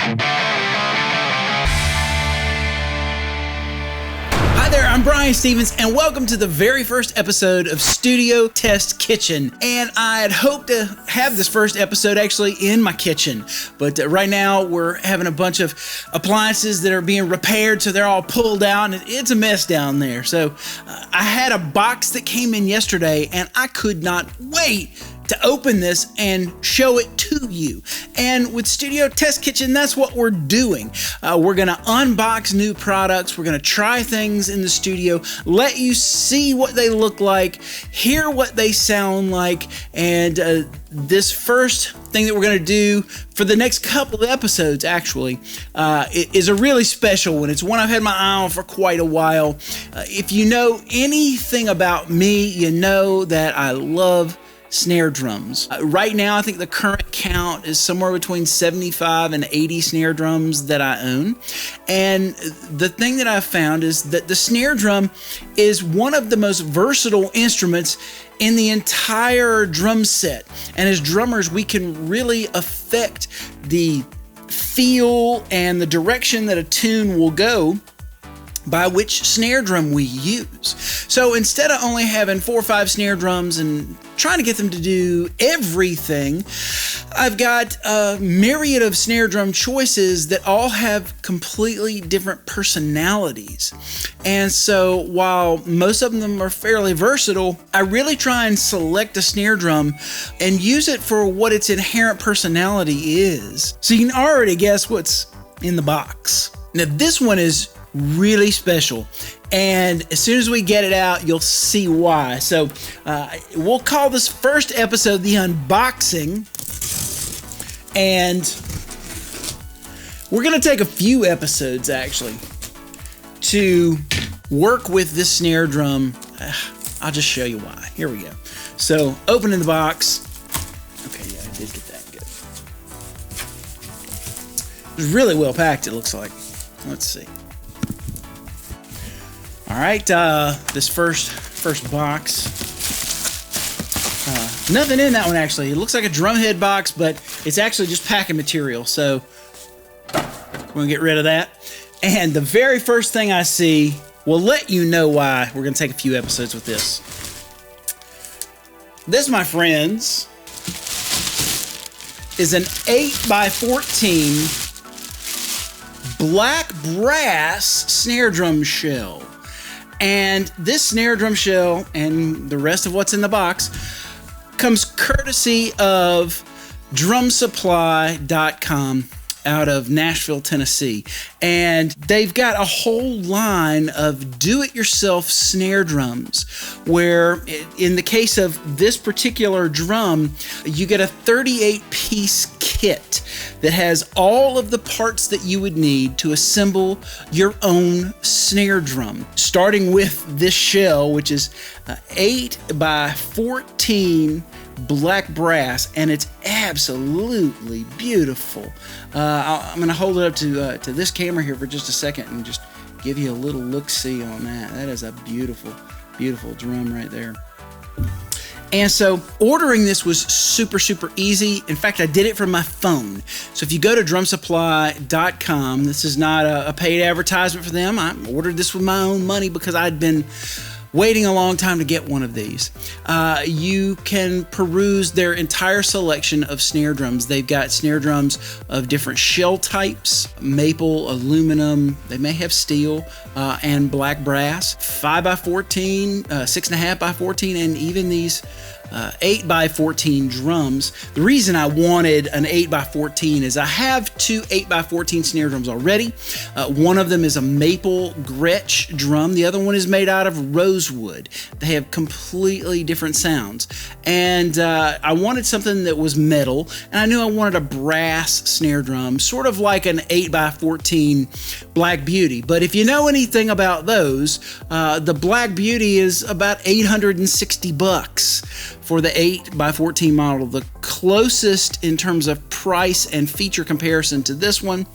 Hi there, I'm Brian Stevens, and welcome to the very first episode of Studio Test Kitchen. And I had hoped to have this first episode actually in my kitchen, but right now we're having a bunch of appliances that are being repaired, so they're all pulled out, and it's a mess down there. So I had a box that came in yesterday, and I could not wait to open this and show it to you. And with Studio Test Kitchen, that's what we're doing. We're gonna unbox new products, we're gonna try things in the studio, let you see what they look like, hear what they sound like, and this first thing that we're gonna do for the next couple of episodes actually is a really special one. It's one I've had my eye on for quite a while. If you know anything about me, you know that I love snare drums. Right now, I think the current count is somewhere between 75 and 80 snare drums that I own. And the thing that I've found is that the snare drum is one of the most versatile instruments in the entire drum set. And as drummers, we can really affect the feel and the direction that a tune will go by which snare drum we use. So instead of only having 4 or 5 snare drums and trying to get them to do everything, I've got a myriad of snare drum choices that all have completely different personalities. And so while most of them are fairly versatile, I really try and select a snare drum and use it for what its inherent personality is. So you can already guess what's in the box. Now this one is really special, and as soon as we get it out, you'll see why. So we'll call this first episode the unboxing, and we're gonna take a few episodes actually to work with this snare drum. I'll just show you why. Here we go. So opening the box. Okay, yeah, I did get that good. It's really well packed, it looks like. Let's see. All right, this first box. Nothing in that one actually. It looks like a drumhead box, but it's actually just packing material. So we're gonna get rid of that. And the very first thing I see will let you know why we're gonna take a few episodes with this. This, my friends, is an 8x14 Black Brass Snare Drum shell. And this snare drum shell and the rest of what's in the box comes courtesy of drumsupply.com out of Nashville, Tennessee. And they've got a whole line of do-it-yourself snare drums where, in the case of this particular drum, you get a 38-piece kit that has all of the parts that you would need to assemble your own snare drum, starting with this shell, which is 8x14 black brass, and it's absolutely beautiful. I'm going to hold it up to this camera here for just a second and just give you a little look-see on that. That is a beautiful, beautiful drum right there. And so ordering this was super, super easy. In fact, I did it from my phone. So if you go to drumsupply.com, this is not a paid advertisement for them. I ordered this with my own money because I'd been waiting a long time to get one of these. You can peruse their entire selection of snare drums. They've got snare drums of different shell types, maple, aluminum, they may have steel, and black brass, 5x14, 6.5x14, and even these 8x14 drums. The reason I wanted an 8x14 is I have 2 8x14 snare drums already. One of them is a maple Gretsch drum. The other one is made out of rosewood. They have completely different sounds. And I wanted something that was metal, and I knew I wanted a brass snare drum, sort of like an 8x14 Black Beauty. But if you know anything about those, the Black Beauty is about $860. for the 8x14 model. The closest in terms of price and feature comparison to this one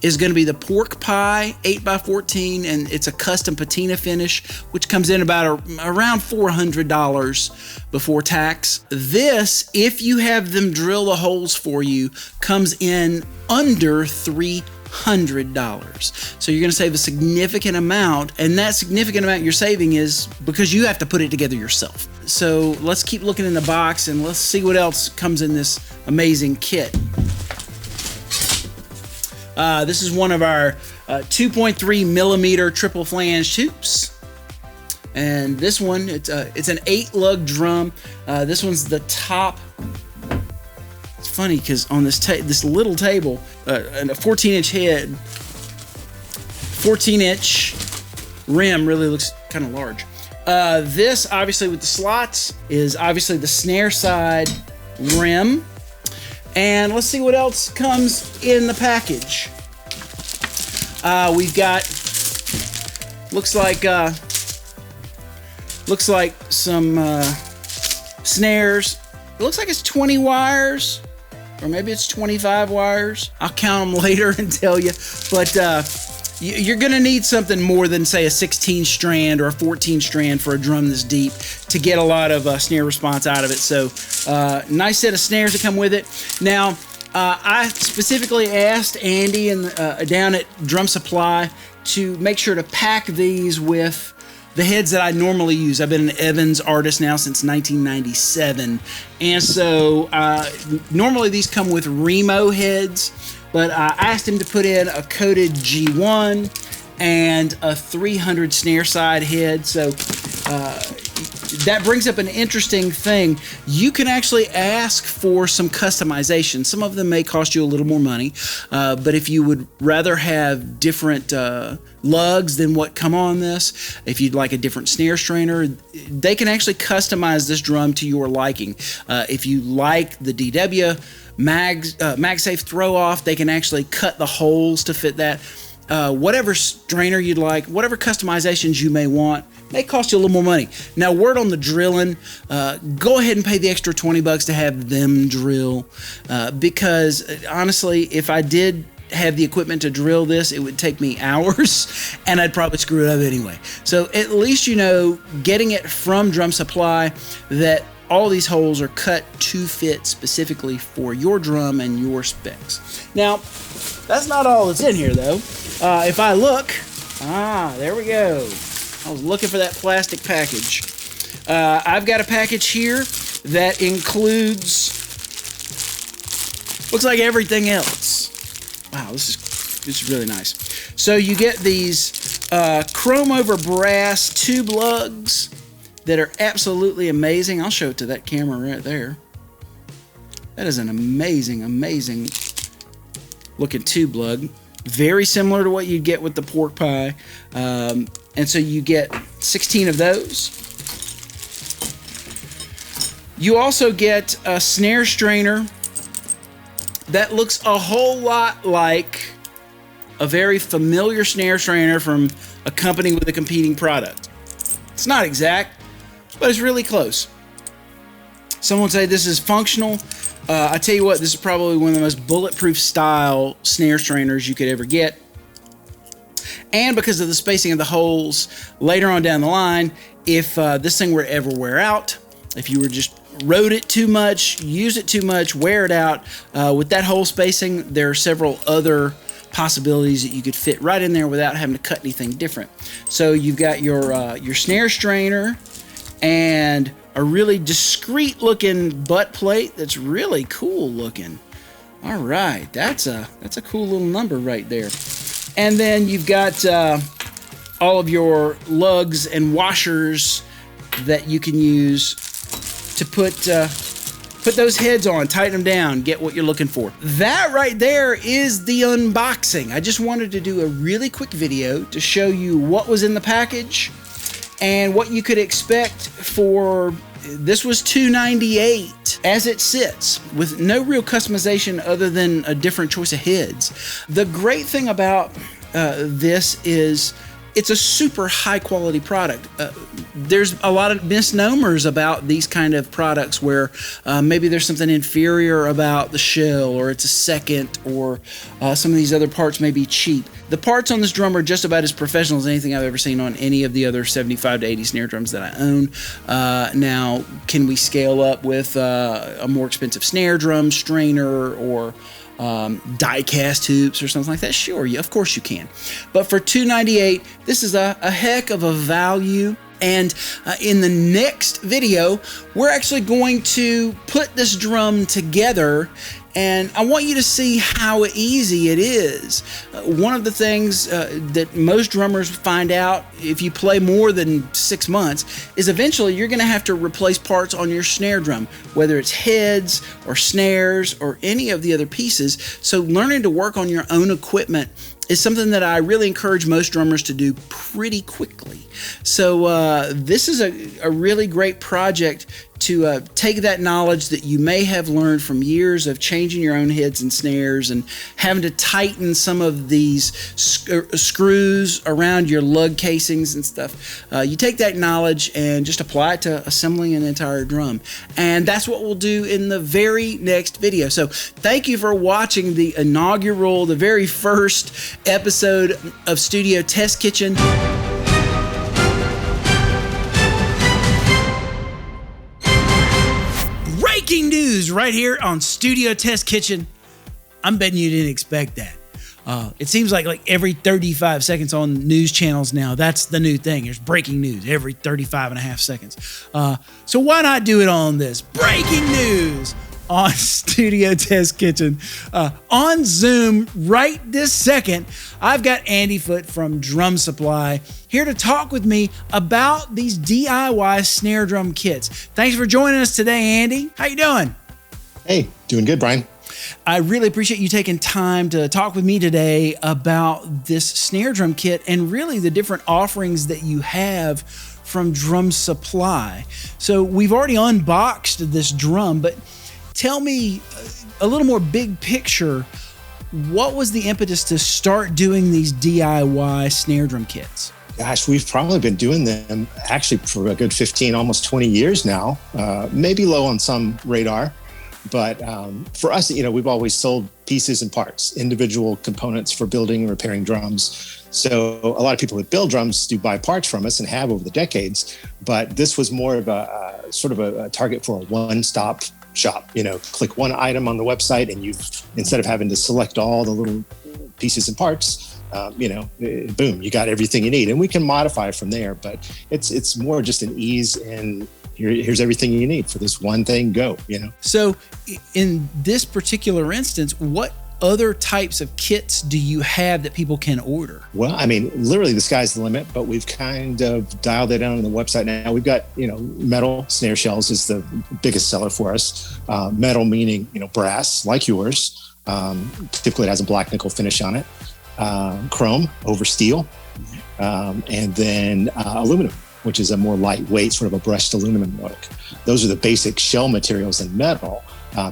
is going to be the Pork Pie 8x14, and it's a custom patina finish, which comes in about around $400 before tax. This, if you have them drill the holes for you, comes in under $300. So you're going to save a significant amount, and that significant amount you're saving is because you have to put it together yourself. So let's keep looking in the box and let's see what else comes in this amazing kit. This is one of our 2.3 millimeter triple flange tubes, and this one it's an 8-lug drum. This one's the top. Funny because on this little table, and a 14-inch head, 14-inch rim really looks kind of large. This, obviously with the slots, is obviously the snare side rim. And let's see what else comes in the package. We've got, looks like some snares. It looks like it's 20 wires. Or maybe it's 25 wires. I'll count them later and tell you. But you're going to need something more than, say, a 16 strand or a 14 strand for a drum this deep to get a lot of snare response out of it. So nice set of snares to come with it. Now, I specifically asked Andy down at Drum Supply to make sure to pack these with the heads that I normally use. I've been an Evans artist now since 1997. And so normally these come with Remo heads, but I asked him to put in a coated G1 and a 300 snare side head. So that brings up an interesting thing. You can actually ask for some customization. Some of them may cost you a little more money, but if you would rather have different lugs than what come on this, if you'd like a different snare strainer, they can actually customize this drum to your liking. If you like the DW MagSafe throw off, they can actually cut the holes to fit that. Whatever strainer you'd like, whatever customizations you may want, may cost you a little more money. Now, word on the drilling, go ahead and pay the extra $20 to have them drill, because honestly, if I did have the equipment to drill this, it would take me hours and I'd probably screw it up anyway. So at least you know, getting it from Drum Supply, that all these holes are cut to fit specifically for your drum and your specs. Now, that's not all that's in here though. If I look, there we go. I was looking for that plastic package. I've got a package here that includes, looks like everything else. Wow, this is really nice. So you get these chrome over brass tube lugs that are absolutely amazing. I'll show it to that camera right there. That is an amazing, amazing looking tube lug. Very similar to what you'd get with the Pork Pie. And so you get 16 of those. You also get a snare strainer that looks a whole lot like a very familiar snare strainer from a company with a competing product. It's not exact, but it's really close. Some would say this is functional. I tell you what, this is probably one of the most bulletproof style snare strainers you could ever get. And because of the spacing of the holes, later on down the line, if this thing were to ever wear out, if you were just rode it too much, use it too much, wear it out, with that hole spacing, there are several other possibilities that you could fit right in there without having to cut anything different. So you've got your snare strainer and a really discreet looking butt plate that's really cool looking. All right, that's a cool little number right there. And then you've got all of your lugs and washers that you can use to put those heads on, tighten them down, get what you're looking for. That right there is the unboxing. I just wanted to do a really quick video to show you what was in the package and what you could expect for. This was $298 as it sits, with no real customization other than a different choice of heads. The great thing about this is it's a super high quality product. There's a lot of misnomers about these kind of products where maybe there's something inferior about the shell, or it's a second, or some of these other parts may be cheap. The parts on this drum are just about as professional as anything I've ever seen on any of the other 75 to 80 snare drums that I own. Now, can we scale up with a more expensive snare drum, strainer, or die-cast hoops or something like that? Sure, of course you can. But for $298, this is a heck of a value. And in the next video, we're actually going to put this drum together, and I want you to see how easy it is. One of the things that most drummers find out if you play more than 6 months is eventually you're going to have to replace parts on your snare drum, whether it's heads or snares or any of the other pieces. So learning to work on your own equipment is something that I really encourage most drummers to do pretty quickly. So this is a really great project to take that knowledge that you may have learned from years of changing your own heads and snares and having to tighten some of these screws around your lug casings and stuff. You take that knowledge and just apply it to assembling an entire drum. And that's what we'll do in the very next video. So thank you for watching the inaugural, the very first episode of Studio Test Kitchen. Breaking news right here on Studio Test Kitchen. I'm betting you didn't expect that. It seems like every 35 seconds on news channels now, that's the new thing. There's breaking news every 35 and a half seconds. So why not do it on this? Breaking news on Studio Test Kitchen. On Zoom right this second, I've got Andy Foote from Drum Supply here to talk with me about these DIY snare drum kits. Thanks for joining us today, Andy. How you doing? Hey, doing good, Brian. I really appreciate you taking time to talk with me today about this snare drum kit and really the different offerings that you have from Drum Supply. So we've already unboxed this drum, but tell me a little more big picture. What was the impetus to start doing these DIY snare drum kits? Gosh, we've probably been doing them actually for a good 15, almost 20 years now. Maybe low on some radar, but for us, we've always sold pieces and parts, individual components for building and repairing drums. So a lot of people that build drums do buy parts from us and have over the decades, but this was more of a sort of a target for a one-stop shop. Click one item on the website and instead of having to select all the little pieces and parts, boom, you got everything you need, and we can modify from there. But it's more just an ease, and here's everything you need for this one thing. Go, So, in this particular instance, what other types of kits do you have that people can order? Well, literally the sky's the limit, but we've kind of dialed it down on the website now. We've got, metal snare shells is the biggest seller for us. Metal meaning, brass like yours. Typically it has a black nickel finish on it. Chrome over steel, and then aluminum, which is a more lightweight, sort of a brushed aluminum look. Those are the basic shell materials in metal.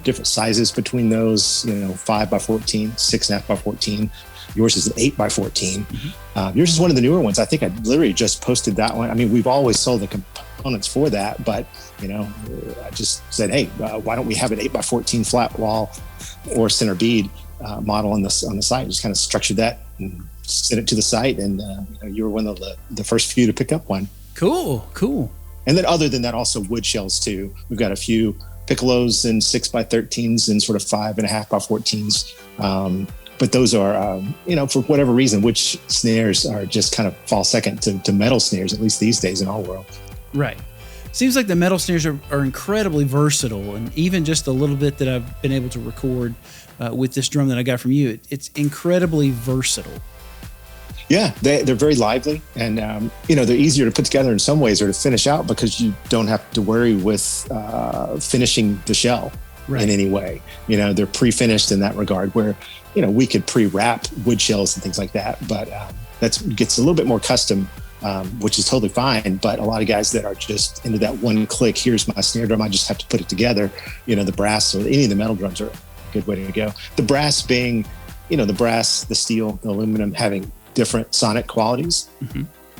Different sizes between those, 5 by 14, 6.5 by 14. Yours is an 8 by 14. Mm-hmm. Yours is one of the newer ones. I think I literally just posted that one. We've always sold the components for that, but I just said, hey, why don't we have an 8 by 14 flat wall or center bead model on the site? Just kind of structured that and sent it to the site, and you were one of the first few to pick up one. Cool. And then other than that, also wood shells too. We've got a few piccolos and 6 by 13s and sort of 5.5 by 14s. But those are, for whatever reason, wood snares are just kind of fall second to metal snares, at least these days in our world. Right. Seems like the metal snares are incredibly versatile, and even just a little bit that I've been able to record with this drum that I got from you, it's incredibly versatile. Yeah, they're very lively, and they're easier to put together in some ways or to finish out because you don't have to worry with finishing the shell in any way. They're pre-finished in that regard, where we could pre-wrap wood shells and things like that, but that gets a little bit more custom, which is totally fine. But a lot of guys that are just into that one click, here's my snare drum, I just have to put it together. The brass or any of the metal drums are a good way to go. The brass being, the brass, the steel, the aluminum having different sonic qualities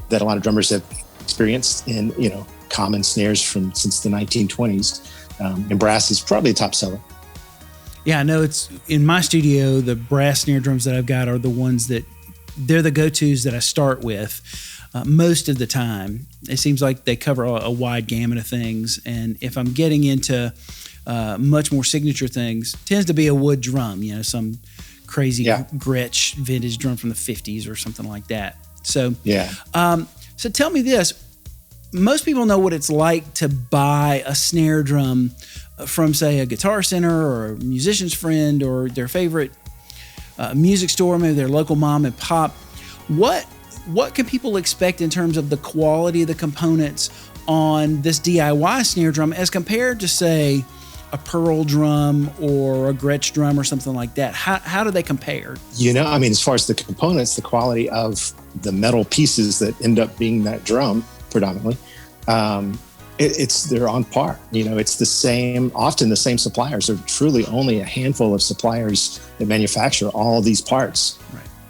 that a lot of drummers have experienced in, common snares since the 1920s. And brass is probably a top seller. Yeah, I know it's in my studio, the brass snare drums that I've got are the ones that they're the go-tos that I start with most of the time. It seems like they cover a wide gamut of things. And if I'm getting into much more signature things, tends to be a wood drum, some crazy Gretsch vintage drum from the 50s or something like that. So, so tell me this. Most people know what it's like to buy a snare drum from, say, a Guitar Center or a musician's friend or their favorite music store, maybe their local mom and pop. What can people expect in terms of the quality of the components on this DIY snare drum as compared to, say, a Pearl drum or a Gretsch drum or something like that? How do they compare? As far as the components, the quality of the metal pieces that end up being that drum predominantly, they're on par. It's the same, often the same suppliers. There are truly only a handful of suppliers that manufacture all these parts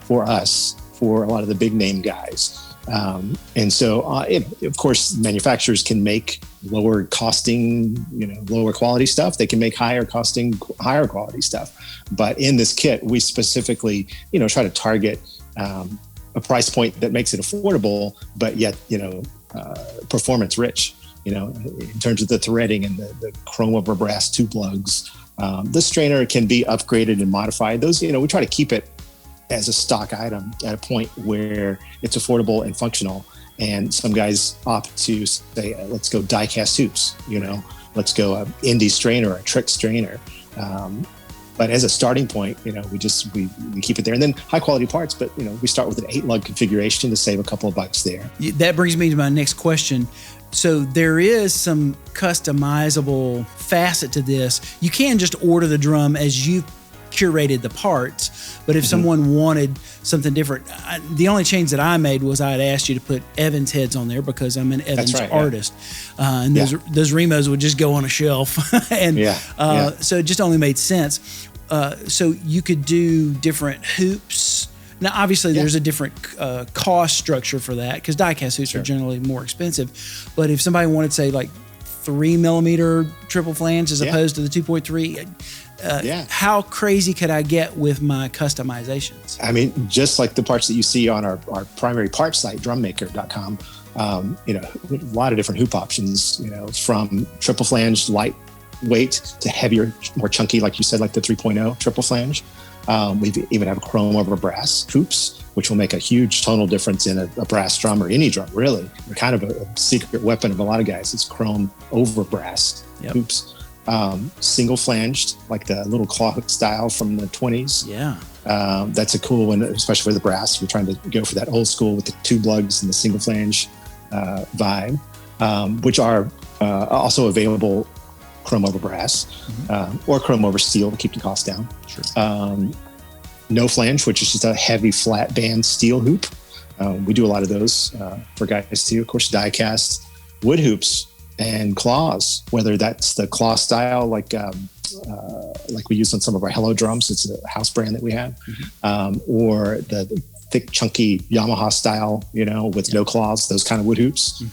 for us, for a lot of the big name guys. And so, of course, manufacturers can make lower costing, lower quality stuff. They can make higher costing, higher quality stuff. But in this kit, we specifically, try to target a price point that makes it affordable, but yet, performance rich. In terms of the threading and the chrome over brass tube lugs. The strainer can be upgraded and modified. Those, we try to keep it as a stock item at a point where it's affordable and functional. And some guys opt to say, let's go die cast hoops, let's go a indie strainer, a trick strainer. But as a starting point, we keep it there. And then high quality parts, but we start with an 8-lug configuration to save a couple of bucks there. That brings me to my next question. So there is some customizable facet to this. You can just order the drum as you curated the parts, but if someone wanted something different, the only change that I made was I had asked you to put Evans heads on there because I'm an Evans artist. And those Remos would just go on a shelf. And so it just only made sense. So you could do different hoops. Now, obviously, there's a different cost structure for that because die-cast hoops are generally more expensive. But if somebody wanted, say, like 3mm triple flange as opposed to the 2.3, how crazy could I get with my customizations? Just like the parts that you see on our primary parts site, drummaker.com, a lot of different hoop options, from triple flange, lightweight to heavier, more chunky, like you said, like the 3.0 triple flange. We even have chrome over brass hoops, which will make a huge tonal difference in a brass drum or any drum, really. They're kind of a secret weapon of a lot of guys. It's chrome over brass hoops. Single flanged, like the little claw hook style from the 20s. That's a cool one, especially for the brass. We're trying to go for that old school with the tube lugs and the single flange vibe, which are also available chrome over brass or chrome over steel to keep the cost down. No flange, which is just a heavy flat band steel hoop. We do a lot of those for guys too. Of course, die cast wood hoops and claws, whether that's the claw style like we use on some of our Hello drums. It's a house brand that we have, or the thick, chunky Yamaha style, with no claws, those kind of wood hoops.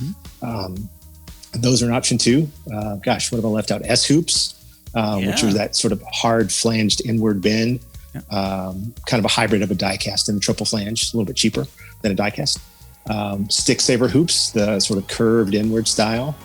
Those are an option too. What have I left out? S hoops, which are that sort of hard flanged inward bend, kind of a hybrid of a die cast and a triple flange, a little bit cheaper than a die cast. Stick saver hoops, the sort of curved inward style.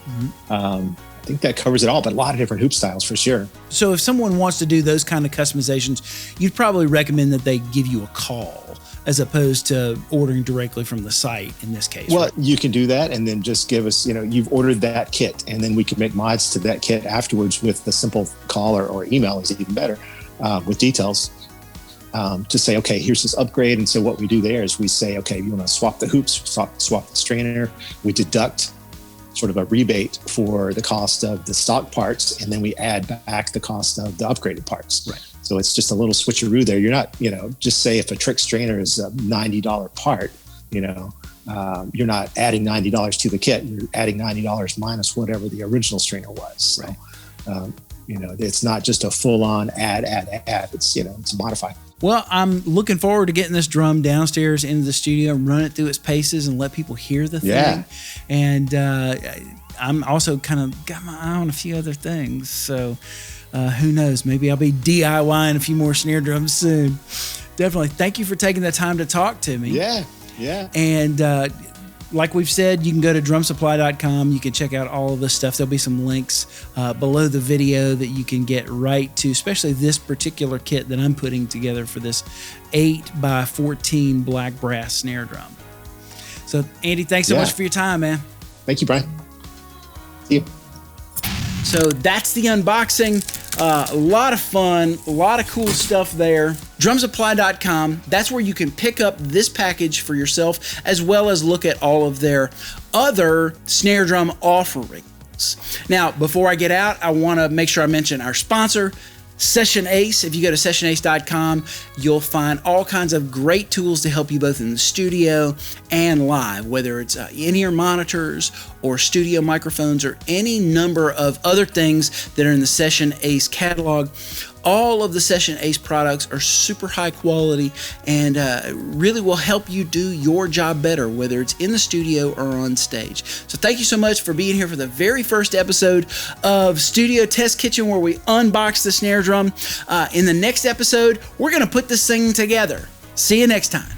I think that covers it all, but a lot of different hoop styles for sure. So if someone wants to do those kind of customizations, you'd probably recommend that they give you a call as opposed to ordering directly from the site in this case. Well, you can do that and then just give us, you've ordered that kit, and then we can make mods to that kit afterwards with the simple call or email is even better with details. To say, okay, here's this upgrade. And so what we do there is we say, okay, you want to swap the hoops, swap the strainer. We deduct sort of a rebate for the cost of the stock parts, and then we add back the cost of the upgraded parts. So it's just a little switcheroo there. You're not, just say if a trick strainer is a $90 part, you're not adding $90 to the kit. You're adding $90 minus whatever the original strainer was. So, it's not just a full-on add. It's, it's modified. Well, I'm looking forward to getting this drum downstairs into the studio, run it through its paces, and let people hear the thing. And I'm also kind of got my eye on a few other things. So who knows? Maybe I'll be DIYing a few more snare drums soon. Definitely. Thank you for taking the time to talk to me. Yeah. And like we've said, you can go to drumsupply.com. You can check out all of this stuff. There'll be some links below the video that you can get right to, especially this particular kit that I'm putting together for this 8x14 Black Brass Snare Drum. So, Andy, thanks so much for your time, man. Thank you, Brian. See you. So that's the unboxing. A lot of fun, a lot of cool stuff there. Drumsupply.com. That's where you can pick up this package for yourself, as well as look at all of their other snare drum offerings. Now, before I get out, I want to make sure I mention our sponsor, Session Ace. If you go to sessionace.com, you'll find all kinds of great tools to help you both in the studio and live, whether it's in-ear monitors or studio microphones or any number of other things that are in the Session Ace catalog. All of the Session Ace products are super high quality and really will help you do your job better, whether it's in the studio or on stage. So thank you so much for being here for the very first episode of Studio Test Kitchen, where we unbox the snare drum. In the next episode, we're going to put this thing together. See you next time.